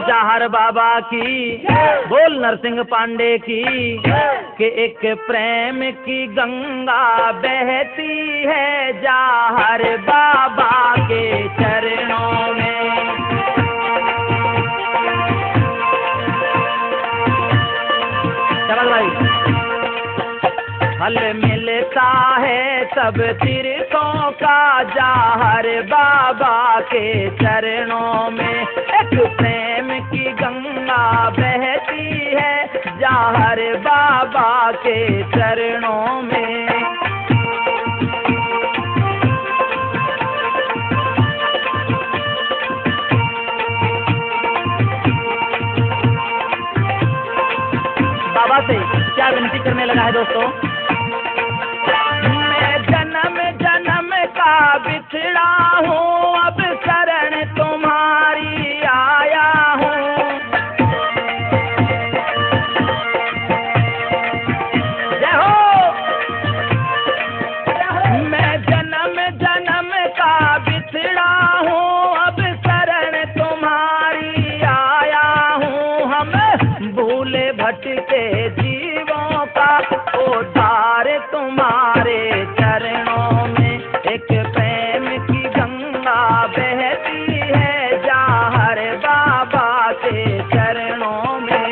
जाहर बाबा की, बोल नरसिंह पांडे की, कि एक प्रेम की गंगा बहती है जाहर बाबा के चरणों में। चमन भाई, फल मिलता है सब तीर्थों का जाहर बाबा के चरणों में। एक प्रेम की गंगा बहती है जाहर बाबा के चरणों में। बाबा से क्या विनती करने लगा है दोस्तों? बिछड़ा हूँ अब शरण तुम्हारी आया हूँ। जय हो। मैं जन्म जन्म का बिछड़ा हूँ अब शरण तुम्हारी आया हूँ। हम भूले भटके जीवों का उद्धार तुम्हारे चरणों में। एक प्रेम की गंगा बहती है जाहर बाबा के चरणों में।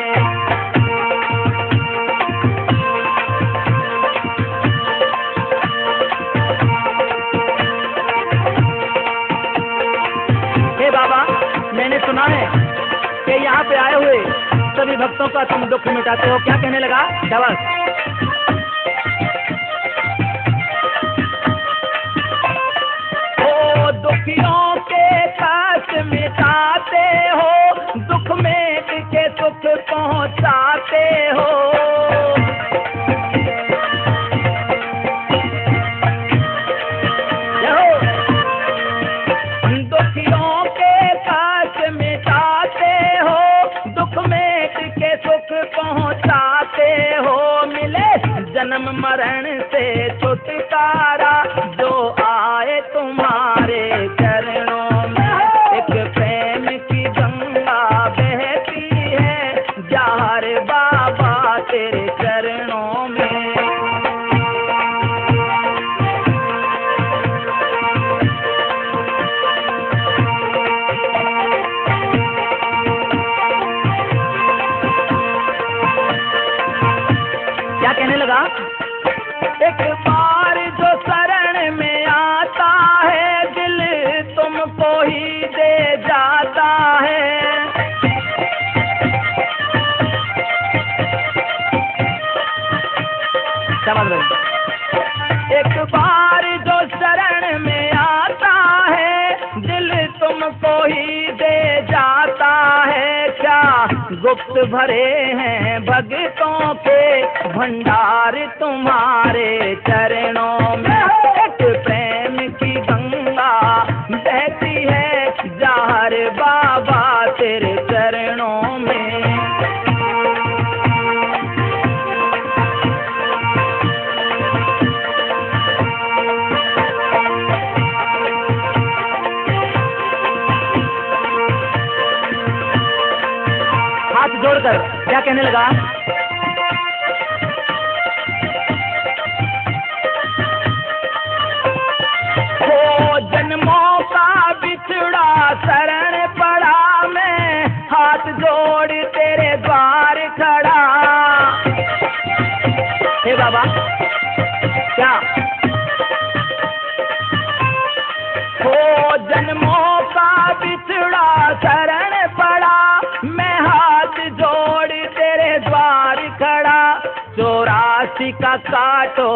हे बाबा, मैंने सुना है कि यहाँ पे आए हुए सभी भक्तों का तुम दुख मिटाते हो। क्या कहने लगा? शाबाश। दुखियों के कष्ट मिटाते हो, दुख में के सुख पहुंचाते हो। दुखियों के कष्ट मिटाते हो, दुख में के सुख पहुंचाते हो। मिले जन्म मरण से छुटकारा जो आए तुम्हारे चरणों में। एक प्रेम की गंगा बहती है जाहर बाबा तेरे चरणों में। क्या कहने लगा? एक बार जो शरण में आता है दिल तुमको ही दे जाता है। एक बार जो शरण में आता है दिल तुमको ही दे जाता है। क्या गुप्त भरे हैं भक्तों के भंडार तुम्हारे चरणों में। एक प्रेम की गंगा बहती है जाहर बाबा तेरे चरणों में। हाथ जोड़कर क्या कहने लगा? जन्मों का बिछड़ा शरण पड़ा, मैं हाथ जोड़ तेरे द्वार खड़ा। हे बाबा, क्या हो जन्मों का बिछड़ा शरण पड़ा, मैं हाथ जोड़ तेरे द्वार खड़ा। 84 का काटो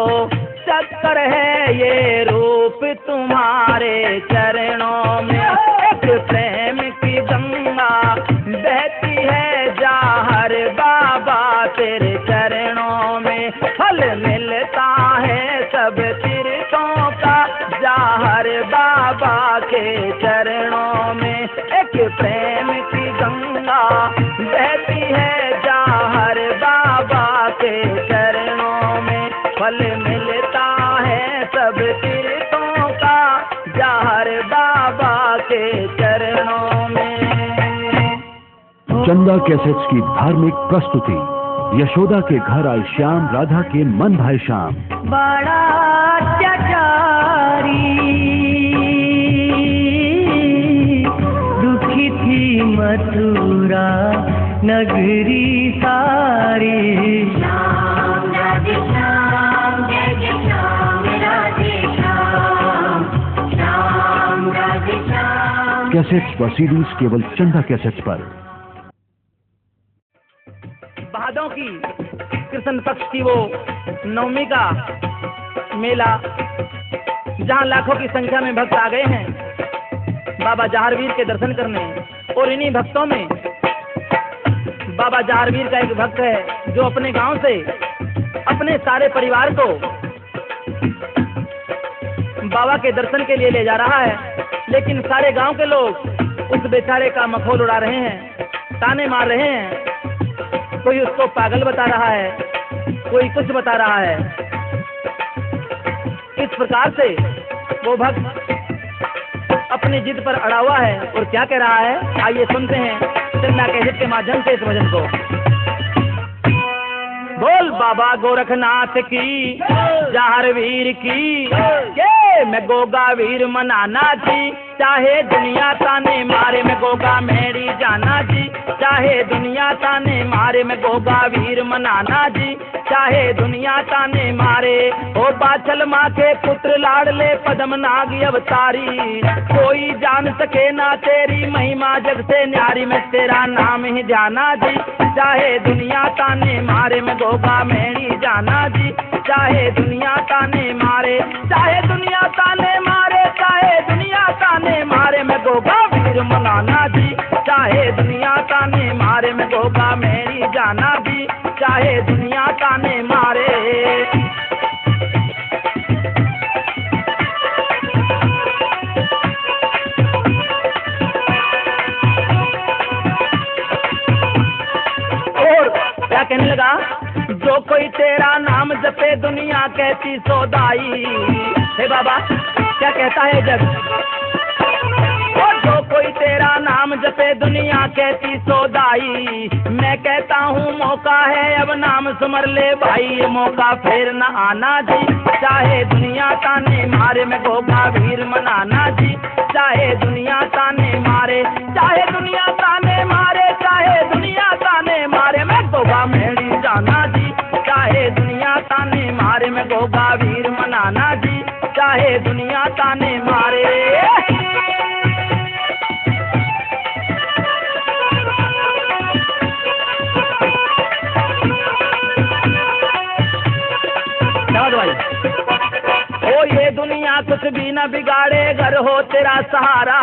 चक्कर है ये रूप तुम्हारे चरणों में। एक प्रेम की गंगा बहती है जाहर बाबा तेरे चरणों में। फल मिलता है सब तीर्थों का जाहर बाबा के चरणों में। एक प्रेम की गंगा बहती है जाहर बाबा के चरणों में। फल मिलता है सब तीर्थों का जाहर बाबा के चरणों में। चंदा कैसेट्स की धार्मिक प्रस्तुति। यशोदा के घर आए श्याम, राधा के मन भाई श्याम। बड़ा अत्याचारी दुखी थी मथुरा नगरी सारी। श्याम राधे श्याम, जय जय श्याम राधे श्याम, श्याम राधे श्याम। कैसेट्स व सीडीज केवल चंदा कैसेट्स पर। भादों की कृष्ण पक्ष की वो नवमी का मेला, जहाँ लाखों की संख्या में भक्त आ गए हैं बाबा जहारवीर के दर्शन करने। और इन्हीं भक्तों में बाबा जहारवीर का एक भक्त है जो अपने गांव से अपने सारे परिवार को बाबा के दर्शन के लिए ले जा रहा है। लेकिन सारे गांव के लोग उस बेचारे का मखौल उड़ा रहे हैं, ताने मार रहे हैं। कोई उसको पागल बता रहा है, कोई कुछ बता रहा है। इस प्रकार से वो भक्त अपनी जिद पर अड़ा हुआ है और क्या कह रहा है, आइए सुनते हैं चंदा कैसेट के माध्यम से इस भजन को। बोल बाबा गोरखनाथ की, जहारवीर की, के मैं गोगा वीर मनाना जी। चाहे दुनिया ताने मारे मैं गोगा मेरी जाना जी। चाहे दुनिया ताने मारे मैं गोगा वीर मनाना जी। चाहे दुनिया ताने मारे ओ बाछल माँ के पुत्र लाडले पद्मनाग अवतारी। कोई जान सके ना तेरी महिमा जग से न्यारी, मैं तेरा नाम ही जाना जी। चाहे दुनिया ताने मारे मैं गोगा मेरी जाना जी। चाहे दुनिया ताने मारे, चाहे दुनिया ताने मारे, चाहे दुनिया ताने मारे मैं गोगा वीर मनाना जी। चाहे दुनिया ताने मारे मैं गोगा मेरी जाना जी। चाहे दुनिया ताने मारे। और क्या कहने लगा, जो कोई तेरा नाम जपे दुनिया कहती सौदाई। हे बाबा क्या कहता है जग, और जो कोई तेरा नाम जपे दुनिया कहती सौदाई। मैं कहता हूँ मौका है अब नाम सुमर ले भाई, ये मौका फिर न आना जी। चाहे दुनिया ताने मारे मैं गोगा वीर मनाना जी। चाहे दुनिया ताने मारे, चाहे दुनिया ताने मारे, चाहे दुनिया ताने मारे मैं गोगा मेरी जाना जी। चाहे दुनिया ताने मारे मैं गोगा वीर मनाना जी। चाहे दुनिया ताने मारे। ओ ये दुनिया कुछ भी न बिगाड़े, घर हो तेरा सहारा।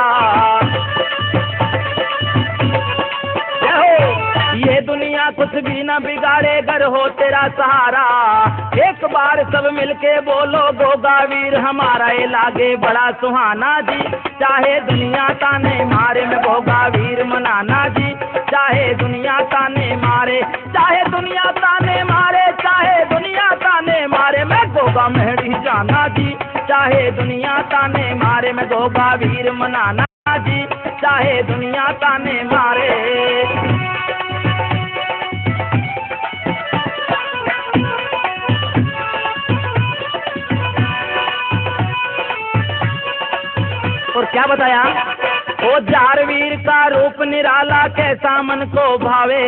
ये दुनिया कुछ भी न बिगाड़े, घर हो तेरा सहारा। एक बार सब मिलके बोलो गोगा वीर हमारा, ये लागे बड़ा सुहाना जी। चाहे दुनिया ताने मारे मैं गोगा वीर मनाना जी। चाहे दुनिया ताने मारे, चाहे दुनिया ताने मारे, चाहे दुनिया ताने मारे मैं गोगा मेहड़ी जाना जी। चाहे दुनिया ताने मारे मैं गोगा वीर मनाना जी। चाहे दुनिया ताने मारे। और क्या बताया, ओ जहारवीर का रूप निराला कैसा मन को भावे।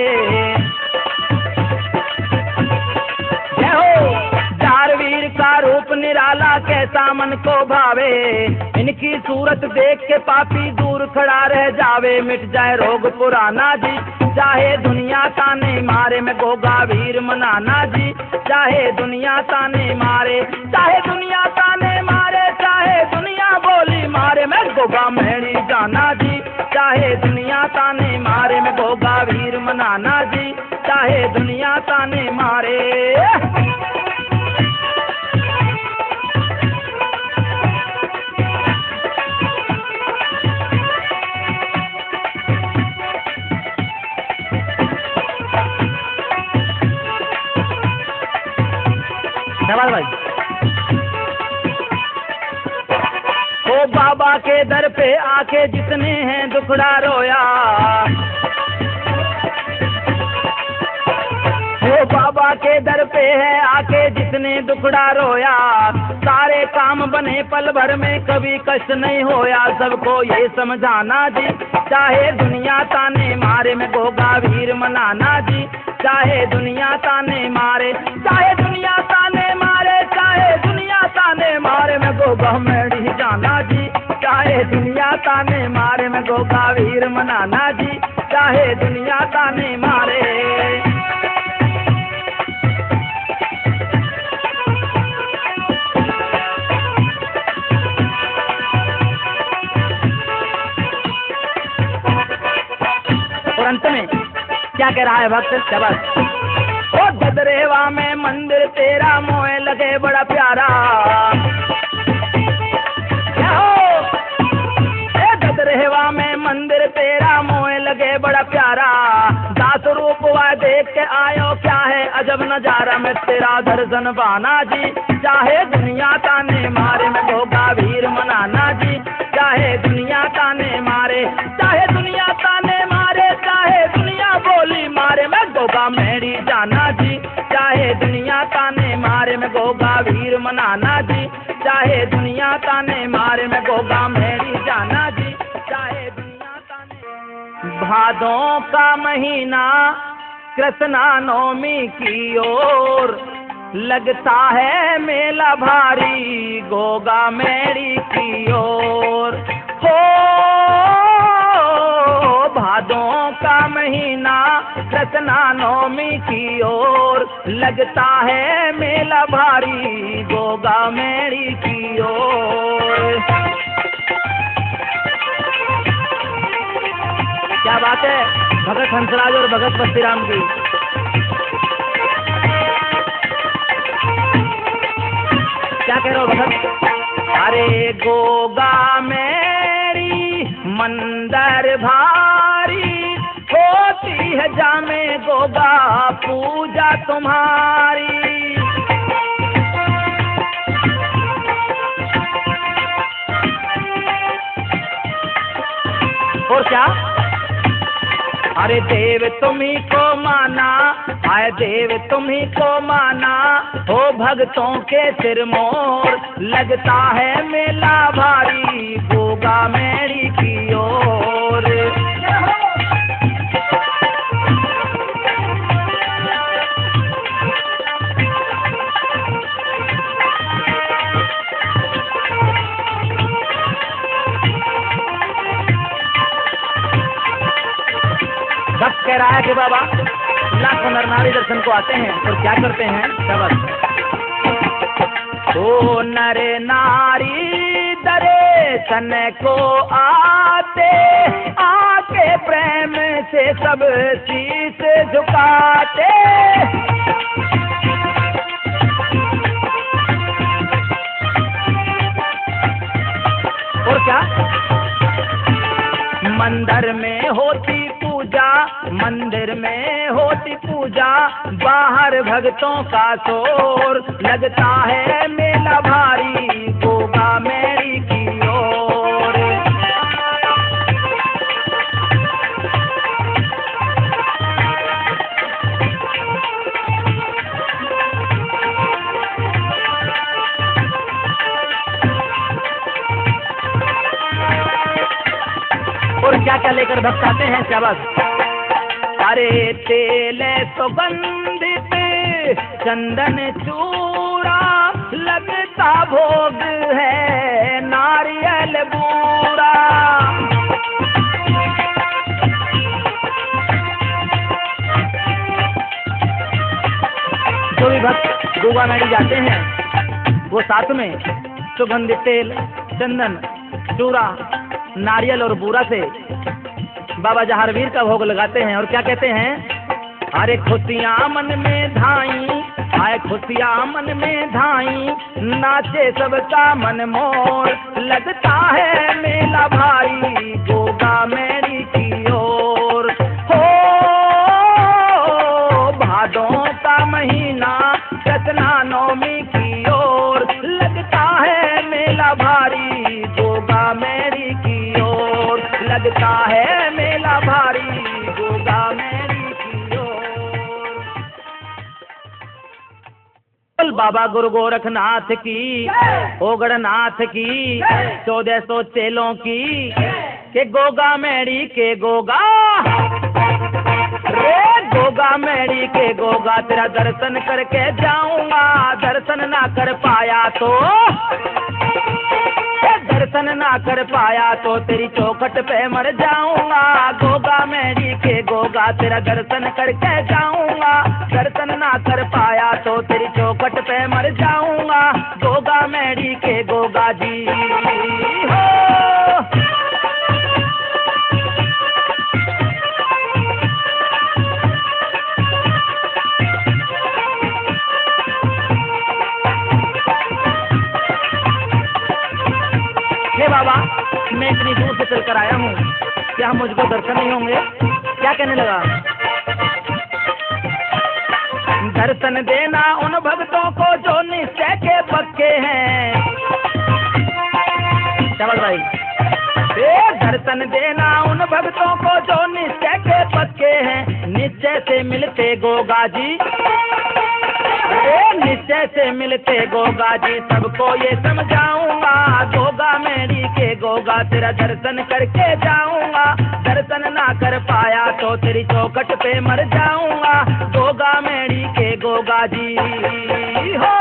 जय हो जहारवीर का रूप निराला कैसा मन को भावे। इनकी सूरत देख के पापी दूर खड़ा रह जावे, मिट जाए रोग पुराना जी। चाहे दुनिया ताने मारे मैं गोगा वीर मनाना जी। चाहे दुनिया ताने मारे, चाहे दुनिया ताने मारे, चाहे दुनिया बोली मारे मैं गोगा मेरी जाना जी। चाहे दुनिया ताने मारे मैं गोगा वीर मनाना जी। चाहे दुनिया ताने मारे। भाई ओ बाबा के दर पे आके जितने हैं दुखड़ा रोया। के दर पे है आके जिसने दुखड़ा रोया, सारे काम बने पल भर में कभी कष्ट नहीं होया। सबको ये समझाना जी, चाहे दुनिया ताने मारे मैं गोगा वीर मनाना जी। चाहे दुनिया ताने मारे, चाहे दुनिया ताने मारे, चाहे दुनिया ताने मारे मैं गोगा मेरी जाना जी। चाहे दुनिया ताने मारे मैं गोगा वीर मनाना जी। चाहे दुनिया ताने मारे। और अंत में क्या कह रहा है भक्त? शबस ओ ददरेवा में मंदिर तेरा मोह लगे बड़ा प्यारा। क्या हो? ए ददरेवा में मंदिर तेरा मोह लगे बड़ा प्यारा। दास रूप वा देख के आयो क्या है अजब नजारा। मैं तेरा दर्शन पाना जी। चाहे दुनिया ताने मारे मैं गोगा वीर मनाना जी। चाहे दुनिया ताने मारे, चाहे दुनिया ताने मारे, चाहे दुनिया बोली मारे मैं गोगा मेरी जाना जी। चाहे दुनिया ताने मारे मैं गोगा वीर मनाना जी। चाहे दुनिया ताने मारे मैं गोगा मेरी जाना जी। चाहे दुनिया ताने। भादों का महीना कृष्णा नवमी की ओर लगता है मेला भारी गोगा मेरी की ओर। हो भादों का महीना कृष्णा नवमी की ओर लगता है मेला भारी गोगा मेरी की ओर। क्या बात है भगत हंसराज और भगत बस्तीराम की। क्या कह रहे हो भगत? अरे गोगा मेरी मंदिर भारी होती है जामे गोगा पूजा तुम्हारी। और क्या? अरे देव तुम्ही को माना, आए देव तुम्ही को माना, हो भक्तों के सिर मोर लगता है मेला भारी गोगा मेरी की ओर। भक्त कह रहा है कि बाबा लाखों नर नारी दर्शन को आते हैं और क्या करते हैं? शबद ओ नर नारी दर्शन को आते, आके प्रेम से सब शीश झुकाते। और क्या? मंदिर में होती पूजा, मंदिर में होती पूजा, बाहर भक्तों का शोर लगता है मेला भारी गोगा मेरी की ओर। और क्या क्या लेकर भक्त आते हैं? शाबाश। अरे तेल सुगंधित चंदन चूड़ा लगता भोग है नारियल बूरा। जो भी भक्त गोगा मेरी जाते हैं वो साथ में सुगंधित तेल, चंदन, चूड़ा, नारियल और बूरा से बाबा जहारवीर का भोग लगाते हैं। और क्या कहते हैं? अरे खुशियाँ मन में धाई, आए खुशियाँ मन में धाई, नाचे सबका मन मोर लगता है मेला भारी गोगा मेरी की ओर। हो भादों का महीना कृष्णा नवमी की ओर लगता है मेला भारी गोगा मेरी की ओर। लगता है मेला भारी गोगा मेरी की ओर। बोल बाबा गुरु गोरखनाथ की, ओगड़नाथ की, 1400 चेलों की, के गोगा मेरी के गोगा, रे गोगा मेरी के गोगा, तेरा दर्शन करके जाऊंगा, दर्शन ना कर पाया तो, दर्शन ना कर पाया तो तेरी चौखट पे मर जाऊंगा, गोगा मेरी के गोगा, तेरा दर्शन करके जाऊंगा, दर्शन ना कर पाया तो तेरी चौखट पे मर जाऊंगा, गोगा मेरी के गोगा जी हो। बाबा मैं इतनी दूर से चलकर आया हूँ, क्या मुझको दर्शन नहीं होंगे? क्या कहने लगा? दर्शन देना उन भक्तों को जो निश्चय के पक्के हैं। चावल भाई, दर्शन देना उन भक्तों को जो निश्चय के पक्के हैं, निश्चय से मिलते गोगा जी, निश्चय से मिलते गोगा जी, सबको ये समझाऊंगा, गोगा मेरी के गोगा, तेरा दर्शन करके जाऊंगा, दर्शन ना कर पाया तो तेरी चौखट पे मर जाऊंगा, गोगा मेरी के गोगा जी हो।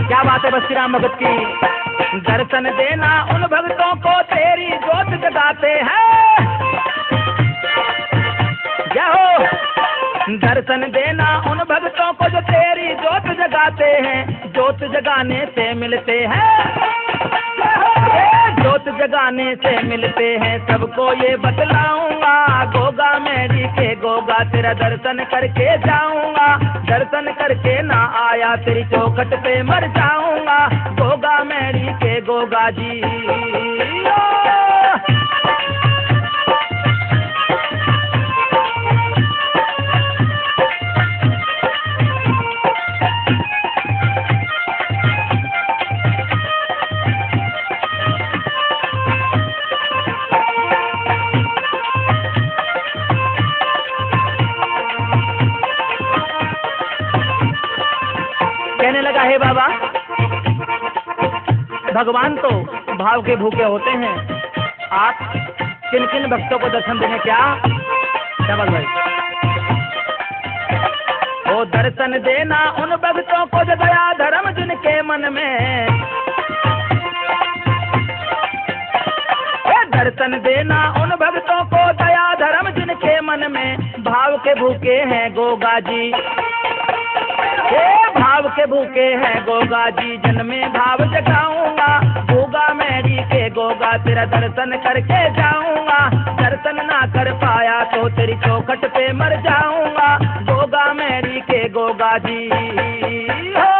क्या बात है बस्ती राम भगत की। दर्शन देना उन भक्तों को तेरी जोत जगाते हैं, क्या हो? दर्शन देना उन भक्तों को जो तेरी जोत जगाते हैं, जोत जगाने से मिलते हैं, जोत जगाने से मिलते हैं, सबको ये बतलाऊंगा, गोगा मेरी के गोगा, तेरा दर्शन करके जाऊंगा, दर्शन करके ना आया तेरी चौखट पे मर जाऊंगा, गोगा मेरी के गोगा जी। कहने लगा हे बाबा, भगवान तो भाव के भूखे होते हैं, आप किन किन भक्तों को दर्शन देने क्या? चावल भाई, वो दर्शन देना उन भक्तों को जो दया धर्म जिनके मन में, दर्शन देना उन भक्तों को दया धर्म जिनके मन में, भाव के भूखे हैं गोगा जी, भाव के भूखे हैं गोगा जी, जन में भाव जगाऊंगा, गोगा मेरी के गोगा, तेरा दर्शन करके जाऊंगा, दर्शन ना कर पाया तो तेरी चौखट पे मर जाऊंगा, गोगा मेरी के गोगा जी हो।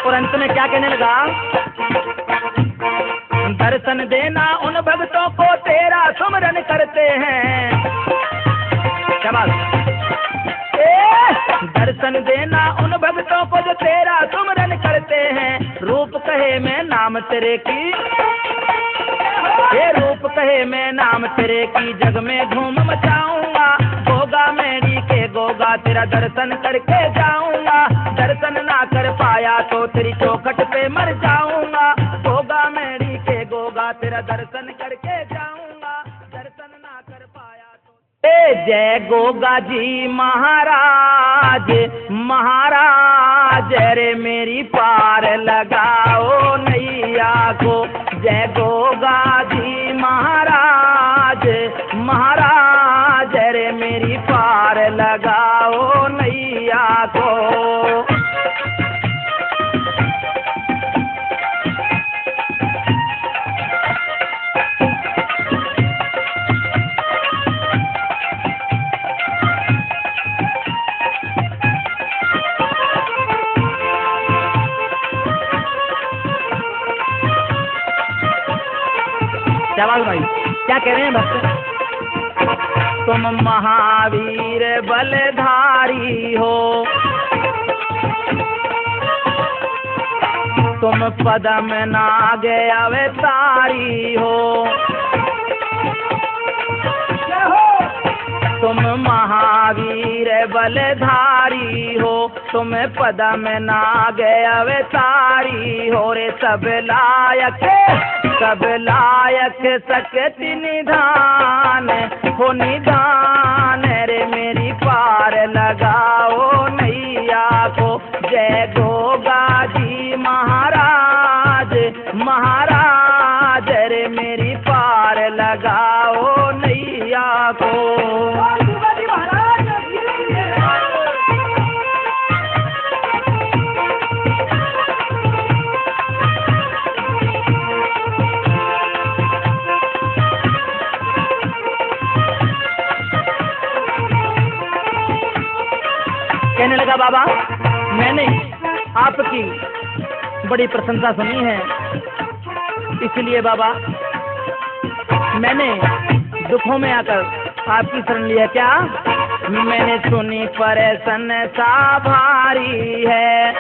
और अंत में क्या कहने लगा? दर्शन देना उन भक्तों को तेरा सुमरन करते हैं, क्या बात? दर्शन देना उन भक्तों को जो तेरा सुमरन करते हैं, रूप कहे मैं नाम तेरे की, ये रूप कहे मैं नाम तेरे की, जग में धूम मचाऊंगा, गोगा मेरी के गोगा, तेरा दर्शन करके जाऊंगा, दर्शन ना कर पाया तो तेरी चौखट पे मर जाऊंगा, गोगा मेरी के गोगा, तेरा दर्शन करके जाऊंगा, दर्शन ना कर पाया तो। जय गोगा जी महाराज, महाराज रे मेरी पार लगाओ नैया को, जय गोगा जी महाराज, महाराज रे मेरी पार लगाओ नैया को। क्या कह रहे हैं भक्त? तुम महावीर बलधारी हो, तुम पदम नाग अवतारी हो, तुम महावीर बलधारी हो, तुम पदम नाग अवतारी हो रे। सब लायक सकति निधान हो निधान रे, मेरी पार लगाओ नैया को। जय गोगा जी महाराज महाराज रे, मेरी पार लगाओ नैया को। कहने लगा बाबा, मैंने आपकी बड़ी प्रशंसा सुनी है, इसलिए बाबा मैंने दुखों में आकर आपकी शरण लिया। क्या? मैंने सुनी परेशान सा भारी है।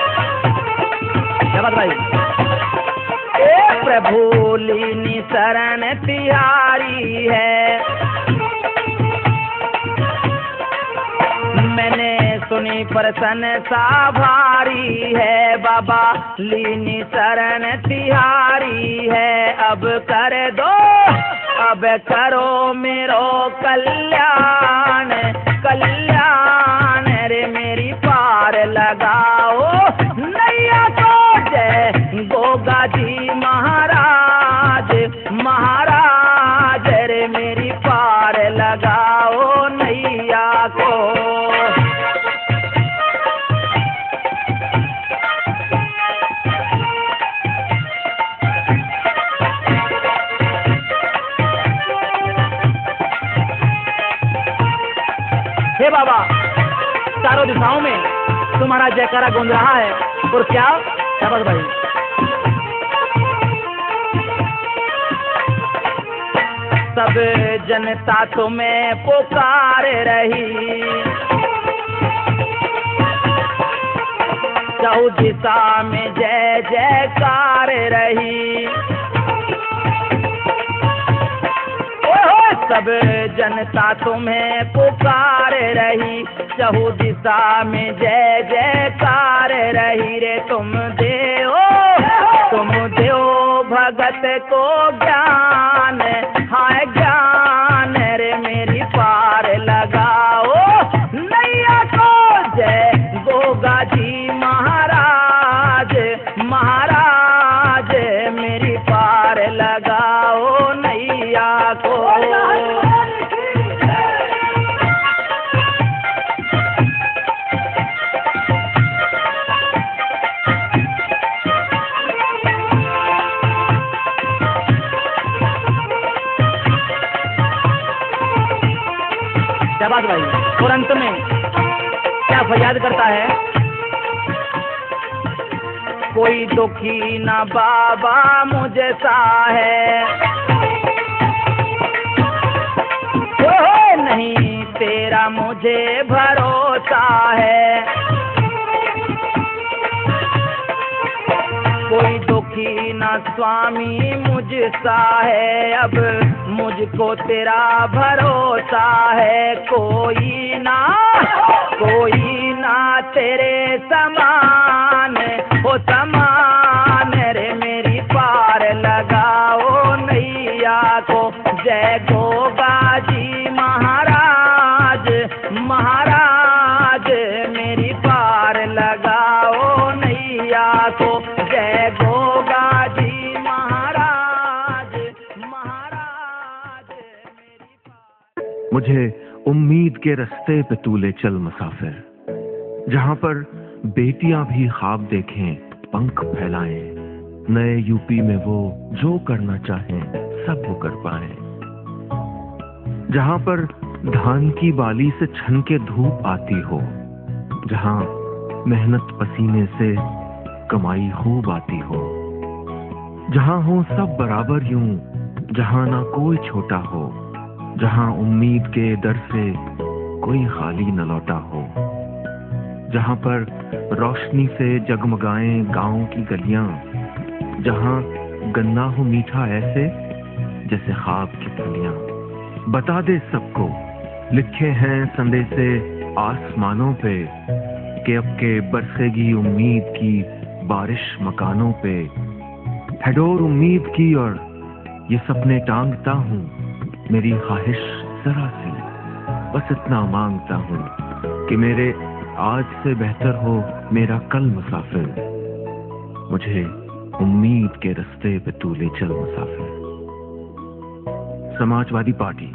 क्या बात भाई? ए प्रभु लीनी शरण तिहारी है, मैंने सुनी परसन सा भारी है। बाबा लीनी शरण तिहारी है, अब कर दो अब करो मेरो कल्याण कल्याण रे, मेरी पार लगाओ नैया को। जय गोगा जी महाराज महाराज रे, मेरी पार लगाओ नैया को। हे बाबा, चारों दिशाओं में तुम्हारा जयकारा गूंज रहा है। और क्या बस भाई? सब जनता तुम्हें पुकार रही, चहु दिशा में जय जयकार रही। सब जनता तुम्हें पुकार रही, चहु दिशा में जय जयकार रही रे। तुम देओ भगत को ज्ञान, हाय ज्ञान रे, मेरी पार लगाओ नैया को। जय गोगा जी महाराज महाराज, मेरी पार लगाओ नैया को। क्या बात भाई? और अंत में क्या फरियाद करता है? कोई दुखी ना बाबा मुझे सा है, नहीं तेरा मुझे भरोसा है। कोई दुखी ना स्वामी मुझसा है, अब मुझको तेरा भरोसा है। कोई ना तेरे समान हो समान रे, मेरी पार लगाओ नैया को। जय गोगा जी महाराज महाराज, मेरी पार लगाओ नैया को। जय गोगा जी महाराज महाराज, मेरी पार। मुझे उम्मीद के रास्ते पे तू ले चल मुसाफिर, जहाँ पर बेटियां भी ख्वाब देखें, पंख फैलाएं। नए यूपी में वो जो करना चाहें सब वो कर पाएं। जहाँ पर धान की बाली से छन के धूप आती हो, जहाँ मेहनत पसीने से कमाई खूब आती हो, जहाँ हो सब बराबर यूं जहां ना कोई छोटा हो, जहां उम्मीद के दर से कोई खाली न लौटा हो, जहां पर रोशनी से जगमगाएं गांव की गलियां, जहां गन्ना हो मीठा ऐसे जैसे ख्वाब की फलियां। बता दे सबको, लिखे हैं संदेशे आसमानों पे कि अब के बरसेगी उम्मीद की बारिश मकानों पे। है डोर उम्मीद की और ये सपने टांगता हूँ, मेरी ख्वाहिश जरा सी बस इतना मांगता हूँ कि मेरे आज से बेहतर हो मेरा कल मुसाफिर। मुझे उम्मीद के रास्ते पे तू ले चल मुसाफिर। समाजवादी पार्टी।